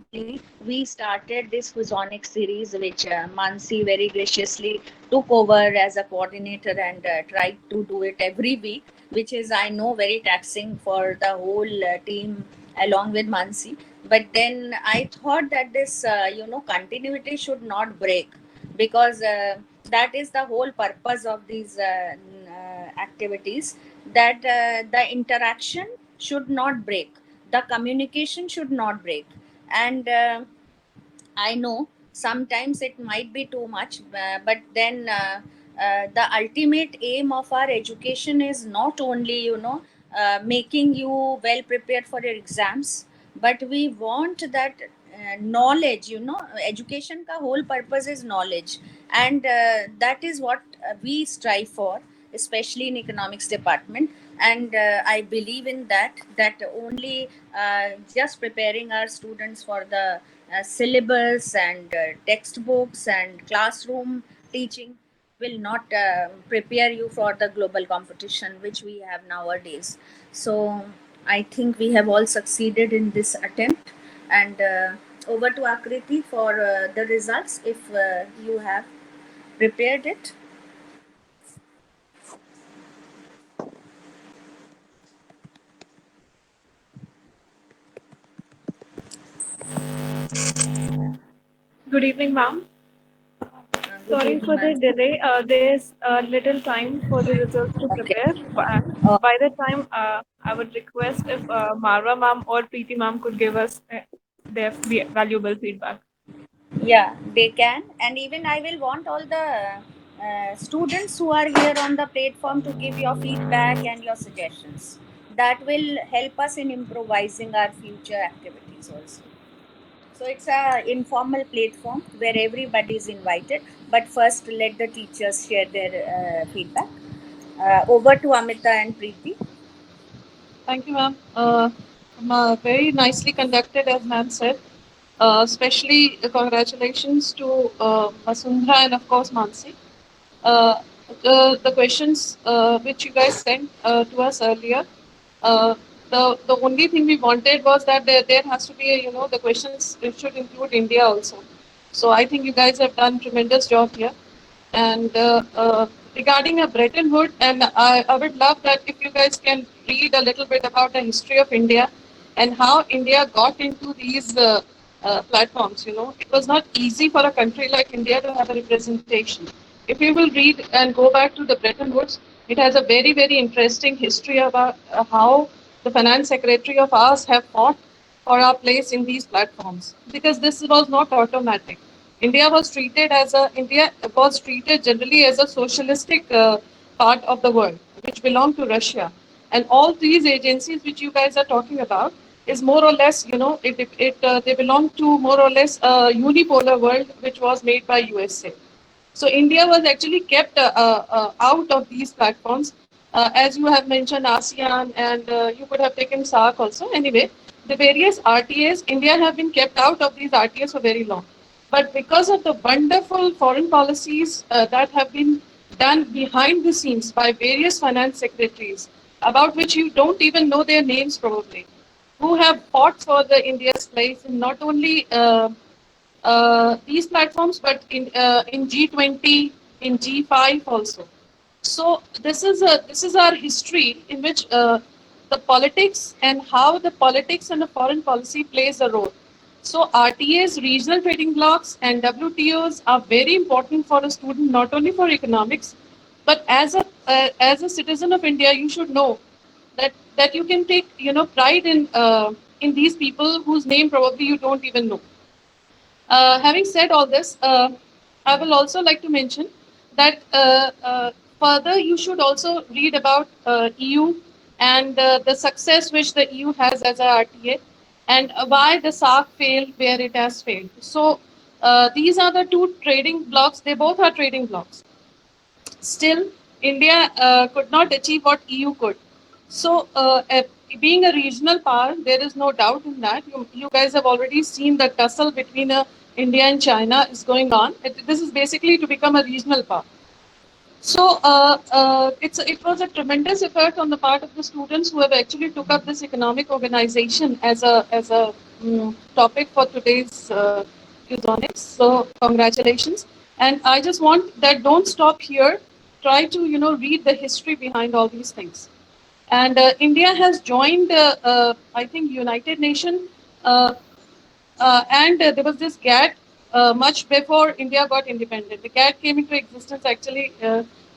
S9: we started this Fusonic series, which Mansi very graciously took over as a coordinator and tried to do it every week, which is, I know, very taxing for the whole team along with Mansi. But then I thought that this continuity should not break, because that is the whole purpose of these activities, that the interaction should not break, the communication should not break. And I know sometimes it might be too much, but then the ultimate aim of our education is not only making you well prepared for your exams, but we want that knowledge. Education ka whole purpose is knowledge, and that is what we strive for, especially in economics department. And I believe in that only just preparing our students for the syllabus and textbooks and classroom teaching will not prepare you for the global competition which we have nowadays. So I think we have all succeeded in this attempt. And over to Akriti for the results, if you have prepared it.
S10: Good evening, ma'am.
S9: Good
S10: Sorry
S9: evening,
S10: for the
S9: ma'am.
S10: delay. There's little time for the results to
S9: Okay.
S10: prepare. By the time, I would request if Marwa ma'am or Preeti ma'am could give us their valuable feedback.
S9: Yeah, they can. And even I will want all the students who are here on the platform to give your feedback and your suggestions. That will help us in improvising our future activities also. So it's a informal platform where everybody is invited. But first, let the teachers share their feedback. Over to Amita and Preeti.
S10: Thank you, ma'am. Very nicely conducted, as ma'am said. Especially congratulations to Vasundhara and, of course, Mansi. Uh, the questions which you guys sent to us earlier, uh, the only thing we wanted was that there has to be the questions should include India also. So I think you guys have done tremendous job here. And regarding a Bretton Woods, and I would love that if you guys can read a little bit about the history of India and how India got into these platforms. It was not easy for a country like India to have a representation. If you will read and go back to the Bretton Woods, it has a very, very interesting history about how the finance secretary of ours have fought for our place in these platforms, because this was not automatic. India was treated generally as a socialistic part of the world, which belonged to Russia, and all these agencies which you guys are talking about is more or less, they belong to more or less a unipolar world which was made by USA. So India was actually kept out of these platforms, as you have mentioned ASEAN, and you could have taken SAARC also. Anyway, the various RTAs, India have been kept out of these RTAs for very long. But because of the wonderful foreign policies that have been done behind the scenes by various finance secretaries, about which you don't even know their names probably, who have fought for the India's place in not only these platforms, but in G20, in G5 also. So this is our history in which the politics and how the politics and the foreign policy plays a role. So RTAs, regional trading blocks, and WTOs are very important for a student, not only for economics, but as a citizen of India, you should know that you can take pride in these people whose name probably you don't even know. Having said all this, I will also like to mention that further you should also read about EU and the success which the EU has as a RTA, and why the SARC failed where it has failed. So these are the two trading blocks. They both are trading blocks. Still, India could not achieve what EU could. So, being a regional power, there is no doubt in that. You guys have already seen the tussle between India and China is going on. This is basically to become a regional power. So, it was a tremendous effort on the part of the students who have actually took up this economic organization as a topic for today's Qzonics. So, congratulations. And I just want that don't stop here. Try to read the history behind all these things. And India has joined, I think, United Nations, and there was this GATT much before India got independent. The GATT came into existence actually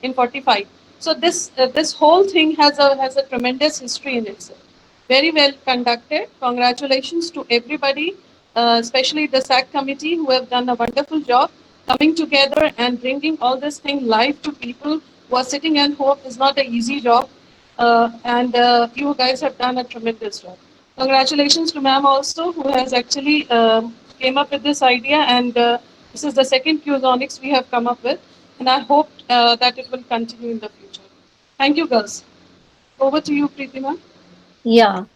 S10: in 45. So this whole thing has a tremendous history in itself. Very well conducted. Congratulations to everybody, especially the SAC committee, who have done a wonderful job coming together and bringing all this thing live to people who are sitting at home. Is not an easy job. And you guys have done a tremendous job. Congratulations to ma'am also, who has actually came up with this idea, and this is the second Qzonics we have come up with, and I hope that it will continue in the future. Thank you, girls. Over to you, Preeti ma'am.
S11: Yeah.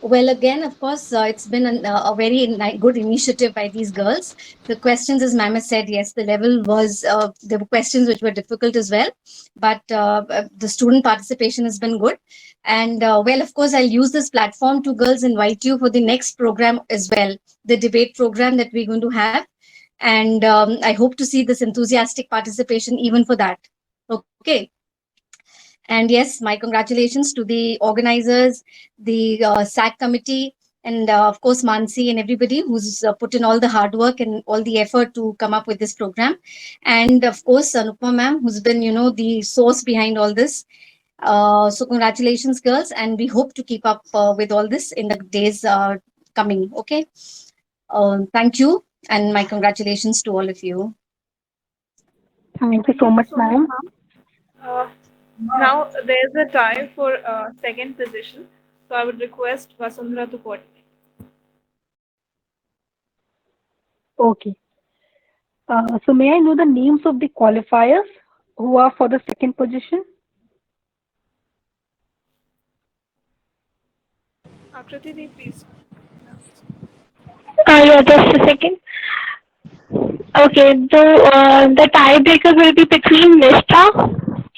S11: Well, again, of course, it's been a very good initiative by these girls. The questions, as ma'am has said, yes, the level was, there were questions which were difficult as well, but the student participation has been good. And well, of course, I'll use this platform to girls invite you for the next program as well, the debate program that we're going to have. And I hope to see this enthusiastic participation even for that. Okay. And yes, my congratulations to the organizers, the SAC committee, and of course, Mansi and everybody who's put in all the hard work and all the effort to come up with this program. And of course, Anupama ma'am, who's been, the source behind all this. So congratulations, girls. And we hope to keep up with all this in the days coming. Okay. Thank you. And my congratulations to all of you.
S1: Thank you so much, ma'am.
S3: Now there's a tie for second position, so I would request Vasundhara to coordinate.
S1: Okay. So may I know the names of the qualifiers who are for the second position?
S3: Akriti, please. Yeah, just a second. Okay, the tiebreaker will be between Nishta,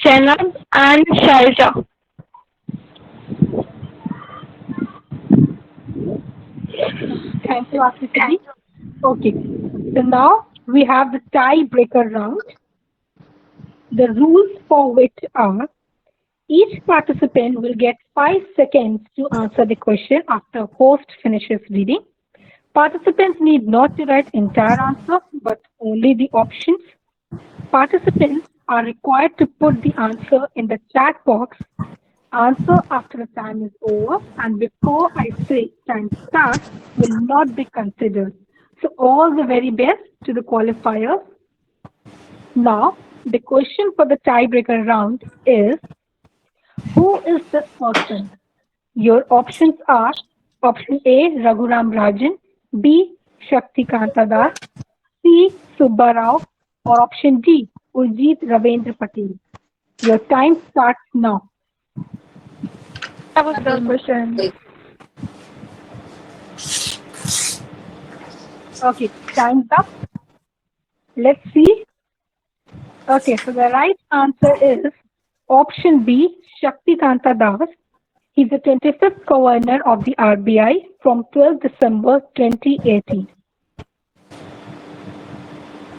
S3: Chenab, and Sharja.
S1: Thank you, Akriti. Okay, so now we have the tiebreaker round. The rules for which are: each participant will get 5 seconds to answer the question after host finishes reading. Participants need not to write entire answer, but only the options. Participants are required to put the answer in the chat box. Answer after the time is over and before I say time starts will not be considered. So all the very best to the qualifiers. Now, the question for the tiebreaker round is: who is this person? Your options are: option A, Raghuram Rajan; B, Shakti Kanta Das; C, Subba Rao; or option D, Urjit Ravendra Patel. Your time starts now.
S3: That was the question.
S1: Okay, time's up. Let's see. Okay, so the right answer is option B, Shakti Kanta Das. He's the 25th governor of the RBI from 12 December 2018.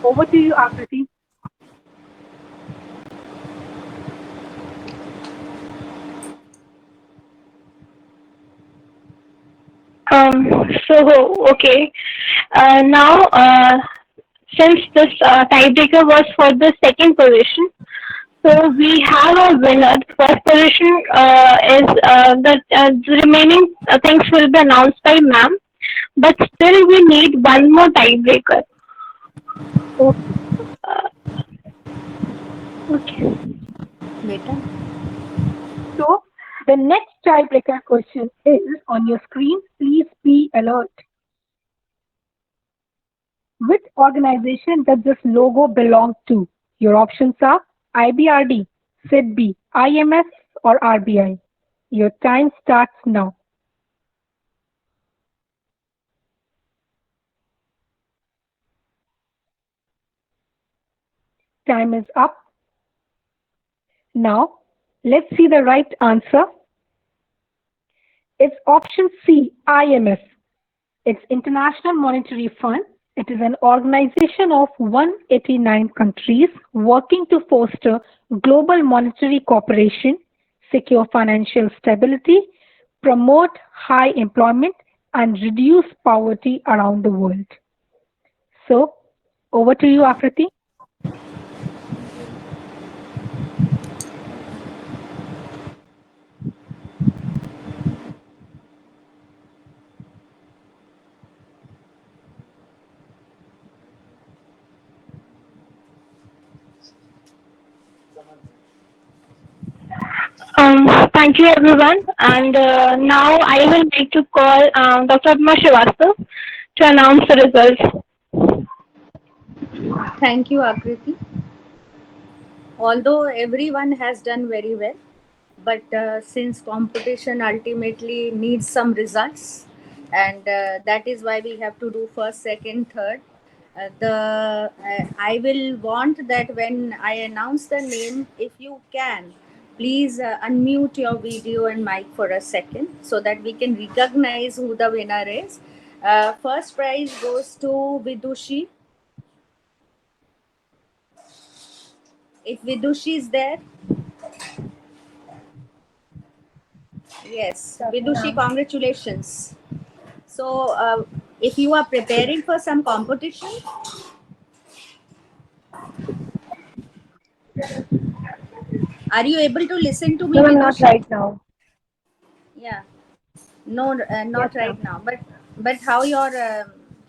S1: Over to you, Akriti.
S3: Okay. Now, since this tiebreaker was for the second position, So we have a winner. The first position is the remaining things will be announced by ma'am, but still we need one more tiebreaker.
S1: Okay.
S3: Okay.
S9: Beta.
S1: So the next tiebreaker question is on your screen. Please be alert. Which organization does this logo belong to? Your options are IBRD, SIDBI, IMF, or RBI. Your time starts now. Time is up. Now, let's see the right answer. It's option C, IMF. It's International Monetary Fund. It is an organization of 189 countries working to foster global monetary cooperation, secure financial stability, promote high employment, and reduce poverty around the world. So, over to you, Akriti.
S3: Thank you everyone. And now I will like to call Dr. Atma Srivastava to announce the results.
S9: Thank you, Akriti. Although everyone has done very well, but since competition ultimately needs some results, and that is why we have to do first, second, third. I will want that when I announce the name, if you can, please unmute your video and mic for a second so that we can recognize who the winner is. First prize goes to Vidushi. If Vidushi is there, yes, Vidushi, congratulations. So, if you are preparing for some competition, are you able to listen to me,
S3: No, ma'am, not
S9: Vidushi?
S3: right now.
S9: Yeah, no, not
S3: Yes,
S9: right
S3: ma'am.
S9: now. But how your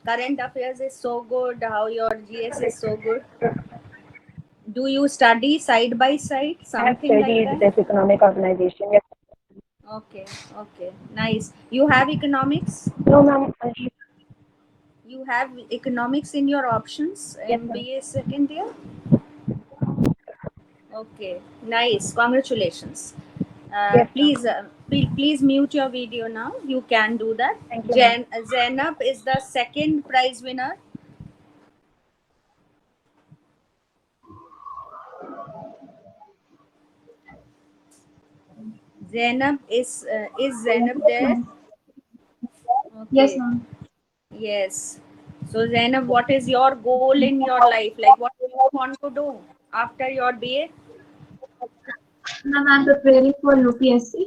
S9: current affairs is so good? How your GS is so good? Do you study side by side,
S3: I have
S9: something like
S3: studied
S9: that?
S3: this economic organization. Yes.
S9: Okay, okay, nice. You have economics.
S3: No, ma'am.
S9: You have economics in your options
S3: Yes,
S9: in
S3: ma'am.
S9: BA second year. Okay, nice. Congratulations.
S3: Yes, ma'am.
S9: Please mute your video now. You can do that.
S3: Thank you, ma'am.
S9: Zainab is the second prize winner. Zainab is Zainab there?
S7: Yes,
S9: Okay.
S7: ma'am.
S9: Yes. So Zainab, what is your goal in your life? Like what do you want to do after your BA?
S7: Ma'am, I'm preparing for UPSC.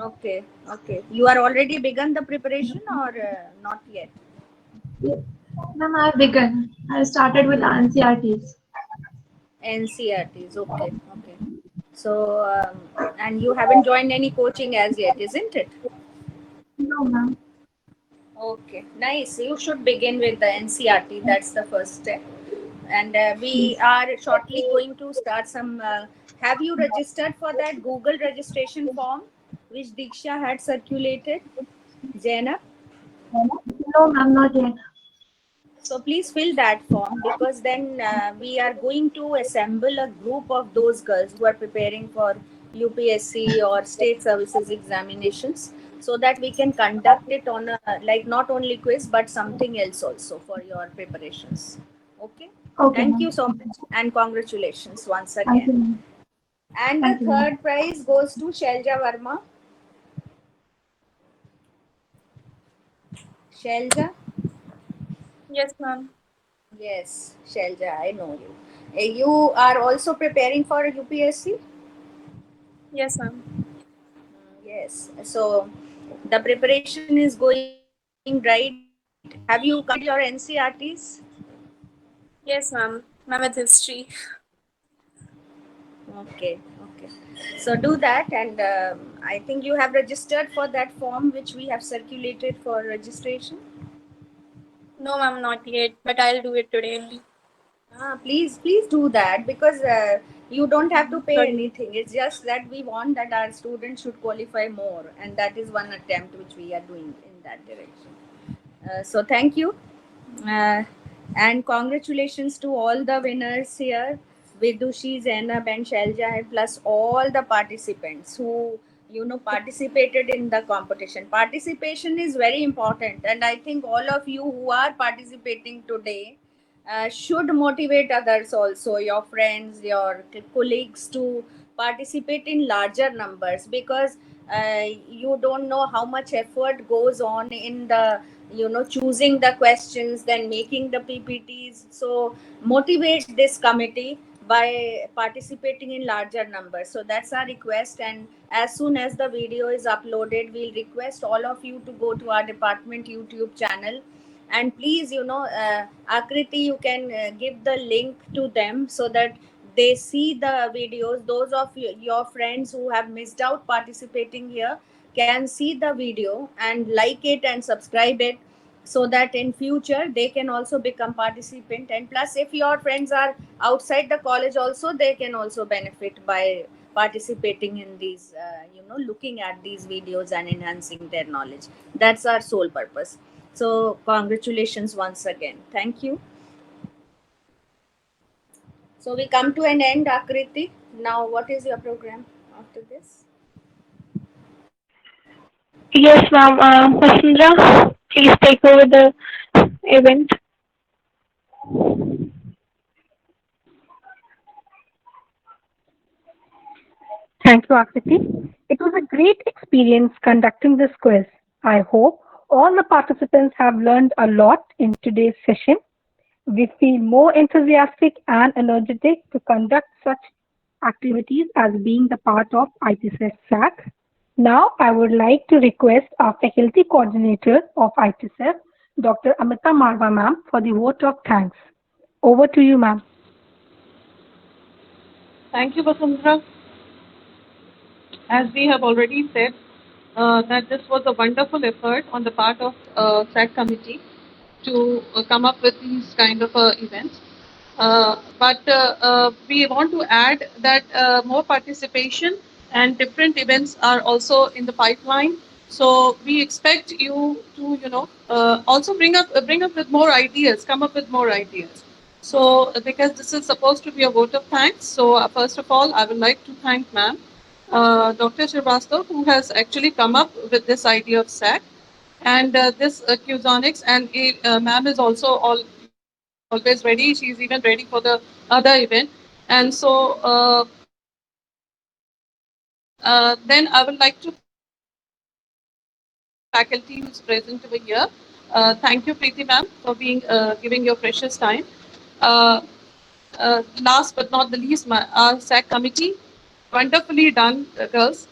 S9: Okay. Okay. You are already begun the preparation or not yet?
S7: Ma'am, I've begun. I started with NCRTs.
S9: NCRTs. Okay. Okay. So and you haven't joined any coaching as yet, isn't it?
S7: No, ma'am.
S9: Okay, nice. You should begin with the NCRT. That's the first step. And we
S7: Yes.
S9: are shortly going to start some. Have you registered for that Google registration form which Diksha had circulated, Jaina?
S7: No, ma'am, not yet.
S9: So please fill that form because then we are going to assemble a group of those girls who are preparing for UPSC or state services examinations so that we can conduct it on a like not only quiz but something else also for your preparations. Okay.
S7: Okay,
S9: Thank you
S7: ma'am.
S9: so much and congratulations once
S7: Thank
S9: again.
S7: you, ma'am.
S9: And the
S7: Thank you, ma'am.
S9: third prize goes to Shelja Verma. Shelja?
S8: Yes, ma'am.
S9: Yes, Shelja, I know you. You are also preparing for UPSC?
S8: Yes, ma'am.
S9: Yes. So the preparation is going right. Have you completed your NCRTs?
S8: Yes, ma'am. Ma'am with history.
S9: Okay, okay. So do that, and I think you have registered for that form which we have circulated for registration.
S8: No, ma'am, not yet, but I'll do it today only.
S9: Please do that, because you don't have to pay
S8: Sorry.
S9: anything. It's just that we want that our students should qualify more, and that is one attempt which we are doing in that direction. So thank you, uh, and congratulations to all the winners here, Vidushi, Zainab, and Shailja, plus all the participants who participated in the competition. Participation is very important, and I think all of you who are participating today should motivate others also, your friends, your colleagues, to participate in larger numbers, because you don't know how much effort goes on in the choosing the questions, then making the ppts. So motivate this committee by participating in larger numbers. So that's our request, and as soon as the video is uploaded, we'll request all of you to go to our department YouTube channel, and please, Akriti, you can give the link to them so that they see the videos. Those of your friends who have missed out participating here can see the video and like it and subscribe it, so that in future they can also become participant. And plus, if your friends are outside the college also, they can also benefit by participating in these, looking at these videos and enhancing their knowledge. That's our sole purpose. So congratulations once again. Thank you. So we come to an end, Akriti. Now, what is your program after this?
S3: Yes, ma'am. Vasundhara, please take over the event.
S1: Thank you, Akriti. It was a great experience conducting this quiz. I hope all the participants have learned a lot in today's session. We feel more enthusiastic and energetic to conduct such activities as being the part of ITSS SAC. Now, I would like to request our faculty coordinator of ITSF, Dr. Amita Marva ma'am, for the vote of thanks. Over to you, ma'am.
S10: Thank you, Vasundhara. As we have already said, that this was a wonderful effort on the part of SAC committee to come up with these kind of events. But we want to add that more participation and different events are also in the pipeline. So we expect you to, also bring up with more ideas, come up with more ideas. So because this is supposed to be a vote of thanks, so first of all, I would like to thank ma'am, Dr. Srivastav, who has actually come up with this idea of SAC and this Qsonics, and ma'am is also always ready. She's even ready for the other event. And so then I would like to faculty who's present over here. Thank you, Preeti ma'am, for being giving your precious time. Last but not the least, our SAC committee, wonderfully done, girls.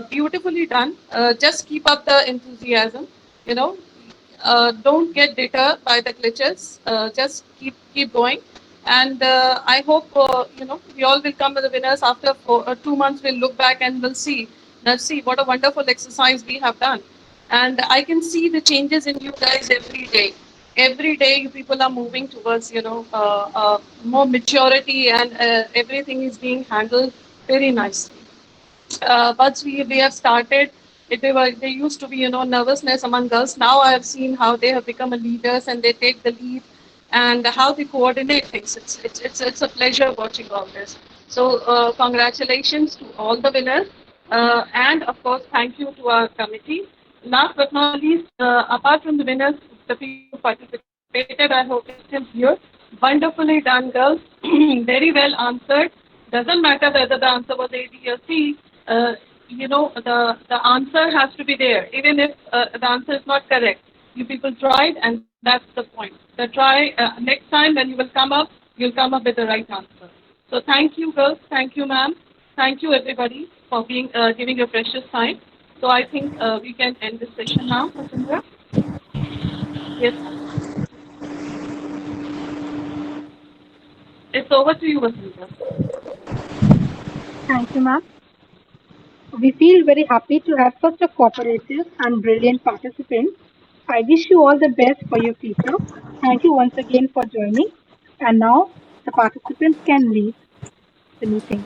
S10: Beautifully done. Just keep up the enthusiasm. You know, don't get deterred by the glitches. Just keep going. And I hope we all will come with the winners after 2 months. We'll look back and we'll see. Let's see what a wonderful exercise we have done. And I can see the changes in you guys every day. Every day, you people are moving towards more maturity, and everything is being handled very nicely. But we have started. There used to be nervousness among girls. Now I have seen how they have become a leaders and they take the lead, and how they coordinate things. It's a pleasure watching all this. So congratulations to all the winners, and of course thank you to our committee. Last but not least, apart from the winners, the people who participated, I hope it's still here. Wonderfully done, girls. Very well answered. Doesn't matter whether the answer was A, B, or C. The answer has to be there, even if the answer is not correct. You people tried, and that's the point. The try next time when you will come up, you'll come up with the right answer. So thank you, girls. Thank you, ma'am. Thank you, everybody, for being giving your precious time. So I think we can end this session now, Vasundhara. Yes. It's over to you, Vasundhara.
S1: Thank you, ma'am. We feel very happy to have such a cooperative and brilliant participant. I wish you all the best for your future. Thank you once again for joining. And now the participants can leave the meeting.